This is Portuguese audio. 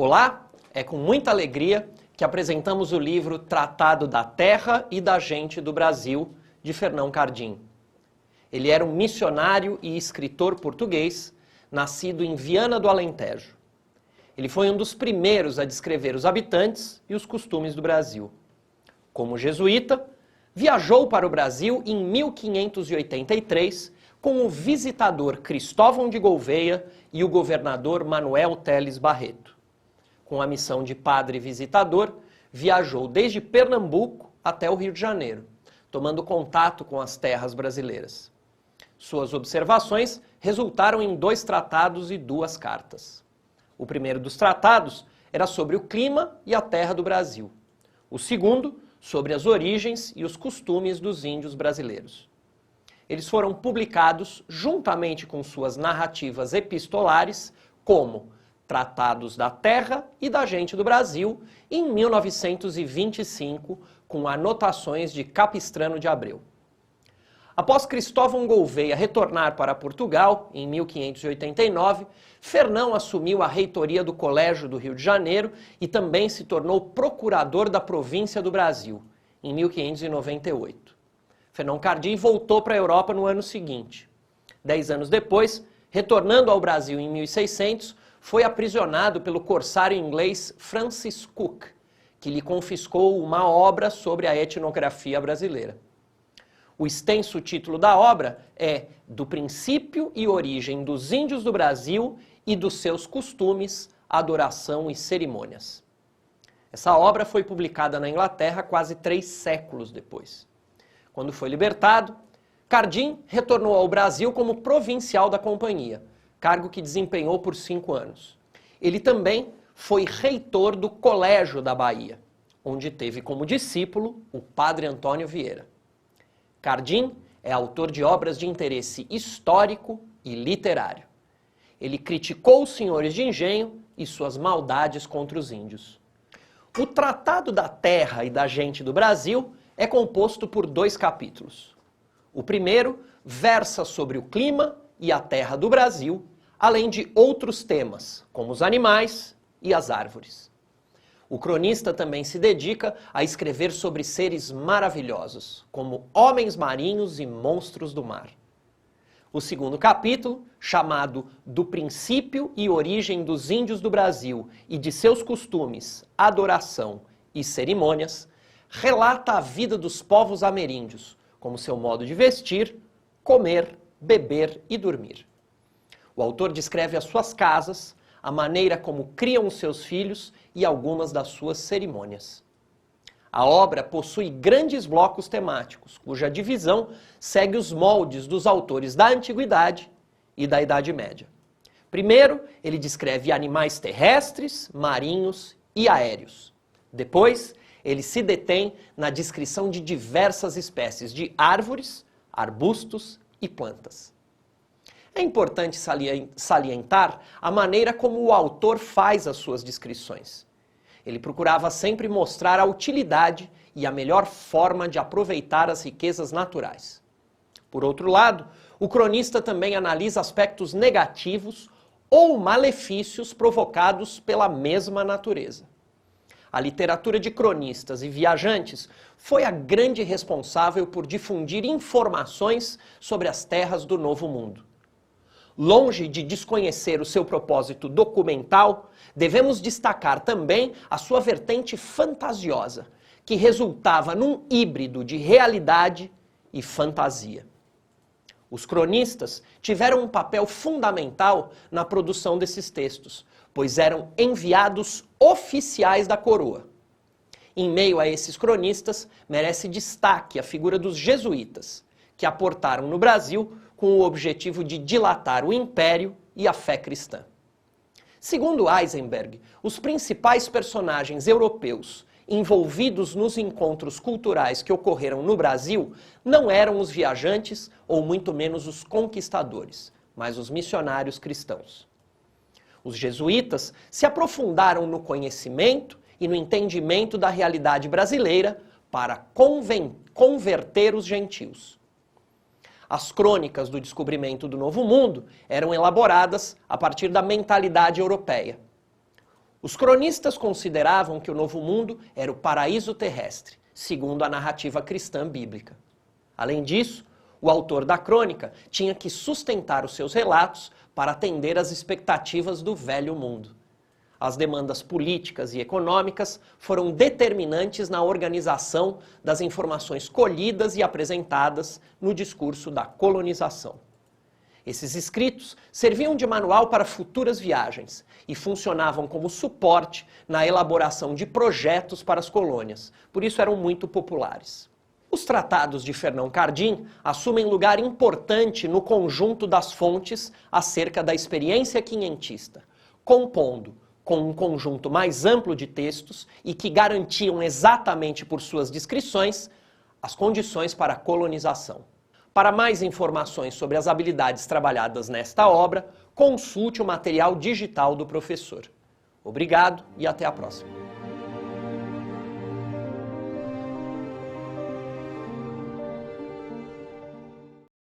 Olá, é com muita alegria que apresentamos o livro Tratado da Terra e da Gente do Brasil, de Fernão Cardim. Ele era um missionário e escritor português, nascido em Viana do Alentejo. Ele foi um dos primeiros a descrever os habitantes e os costumes do Brasil. Como jesuíta, viajou para o Brasil em 1583 com o visitador Cristóvão de Gouveia e o governador Manuel Teles Barreto. Com a missão de padre visitador, viajou desde Pernambuco até o Rio de Janeiro, tomando contato com as terras brasileiras. Suas observações resultaram em 2 tratados e 2 cartas. O primeiro dos tratados era sobre o clima e a terra do Brasil. O segundo, sobre as origens e os costumes dos índios brasileiros. Eles foram publicados juntamente com suas narrativas epistolares como Tratados da Terra e da Gente do Brasil, em 1925, com anotações de Capistrano de Abreu. Após Cristóvão Gouveia retornar para Portugal, em 1589, Fernão assumiu a reitoria do Colégio do Rio de Janeiro e também se tornou procurador da província do Brasil, em 1598. Fernão Cardim voltou para a Europa no ano seguinte. 10 anos depois, retornando ao Brasil em 1600, foi aprisionado pelo corsário inglês Francis Cook, que lhe confiscou uma obra sobre a etnografia brasileira. O extenso título da obra é Do Princípio e Origem dos Índios do Brasil e dos seus costumes, adoração e cerimônias. Essa obra foi publicada na Inglaterra quase 3 séculos depois. Quando foi libertado, Cardim retornou ao Brasil como provincial da companhia, cargo que desempenhou por 5 anos. Ele também foi reitor do Colégio da Bahia, onde teve como discípulo o padre Antônio Vieira. Cardim é autor de obras de interesse histórico e literário. Ele criticou os senhores de engenho e suas maldades contra os índios. O Tratado da Terra e da Gente do Brasil é composto por 2 capítulos. O primeiro versa sobre o clima e a terra do Brasil, além de outros temas, como os animais e as árvores. O cronista também se dedica a escrever sobre seres maravilhosos, como homens marinhos e monstros do mar. O segundo capítulo, chamado Do Princípio e Origem dos Índios do Brasil e de seus costumes, adoração e cerimônias, relata a vida dos povos ameríndios, como seu modo de vestir, comer, beber e dormir. O autor descreve as suas casas, a maneira como criam os seus filhos e algumas das suas cerimônias. A obra possui grandes blocos temáticos, cuja divisão segue os moldes dos autores da Antiguidade e da Idade Média. Primeiro, ele descreve animais terrestres, marinhos e aéreos. Depois, ele se detém na descrição de diversas espécies de árvores, arbustos e plantas. É importante salientar a maneira como o autor faz as suas descrições. Ele procurava sempre mostrar a utilidade e a melhor forma de aproveitar as riquezas naturais. Por outro lado, o cronista também analisa aspectos negativos ou malefícios provocados pela mesma natureza. A literatura de cronistas e viajantes foi a grande responsável por difundir informações sobre as terras do Novo Mundo. Longe de desconhecer o seu propósito documental, devemos destacar também a sua vertente fantasiosa, que resultava num híbrido de realidade e fantasia. Os cronistas tiveram um papel fundamental na produção desses textos, pois eram enviados oficiais da coroa. Em meio a esses cronistas, merece destaque a figura dos jesuítas, que aportaram no Brasil com o objetivo de dilatar o império e a fé cristã. Segundo Heisenberg, os principais personagens europeus envolvidos nos encontros culturais que ocorreram no Brasil não eram os viajantes ou muito menos os conquistadores, mas os missionários cristãos. Os jesuítas se aprofundaram no conhecimento e no entendimento da realidade brasileira para converter os gentios. As crônicas do descobrimento do Novo Mundo eram elaboradas a partir da mentalidade europeia. Os cronistas consideravam que o Novo Mundo era o paraíso terrestre, segundo a narrativa cristã bíblica. Além disso, o autor da crônica tinha que sustentar os seus relatos para atender às expectativas do velho mundo. As demandas políticas e econômicas foram determinantes na organização das informações colhidas e apresentadas no discurso da colonização. Esses escritos serviam de manual para futuras viagens e funcionavam como suporte na elaboração de projetos para as colônias, por isso eram muito populares. Os tratados de Fernão Cardim assumem lugar importante no conjunto das fontes acerca da experiência quinhentista, compondo, com um conjunto mais amplo de textos e que garantiam exatamente por suas descrições as condições para a colonização. Para mais informações sobre as habilidades trabalhadas nesta obra, consulte o material digital do professor. Obrigado e até a próxima.